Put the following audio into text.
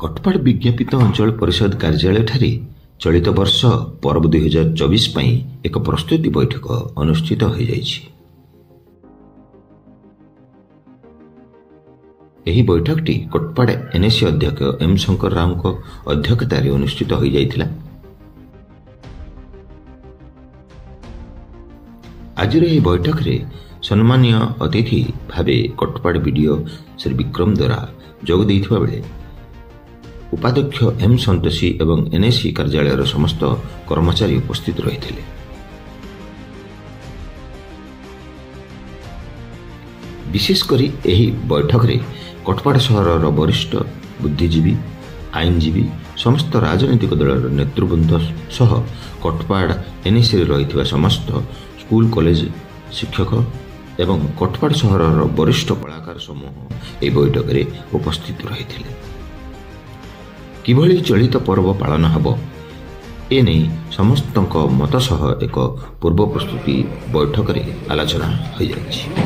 कटपाड़ विज्ञापित अंचल परिषद कार्यालय चलित वर्ष पर्व 2024 पर एक प्रस्तुति बैठक अनुष्ठित हो जाइछि। एही बैठकटी कटपाड़ एनएसी अध्यक्ष एम शंकर राव को अध्यक्षतार अनुष्ठित हो जाइथिला। आज बैठक रे सम्मानीय अतिथि भावे कटपाड़ बीडीओ श्री विक्रम द्वारा जोग देइथिबा बेले उपाध्यक्ष एम संतोषी एवं एनएसी कार्यालय समस्त कर्मचारी उपस्थित रही। विशेषकर एही बैठक रे कटपाड़ सहर वरिष्ठ बुद्धिजीवी आईनजीवी समस्त राजनीतिक दल नेतृवृंद सह कटपाड़ एनएसी रही समस्त स्कूल कॉलेज शिक्षक एवं कटपाड़ सहर वरिष्ठ कलाकार समूह ए बैठक रे उपस्थित रही। किभली चलित पर्व पालन हब एने समस्त मत सह एक पूर्व प्रस्तुति बैठक रे आलोचना हो जाइछि।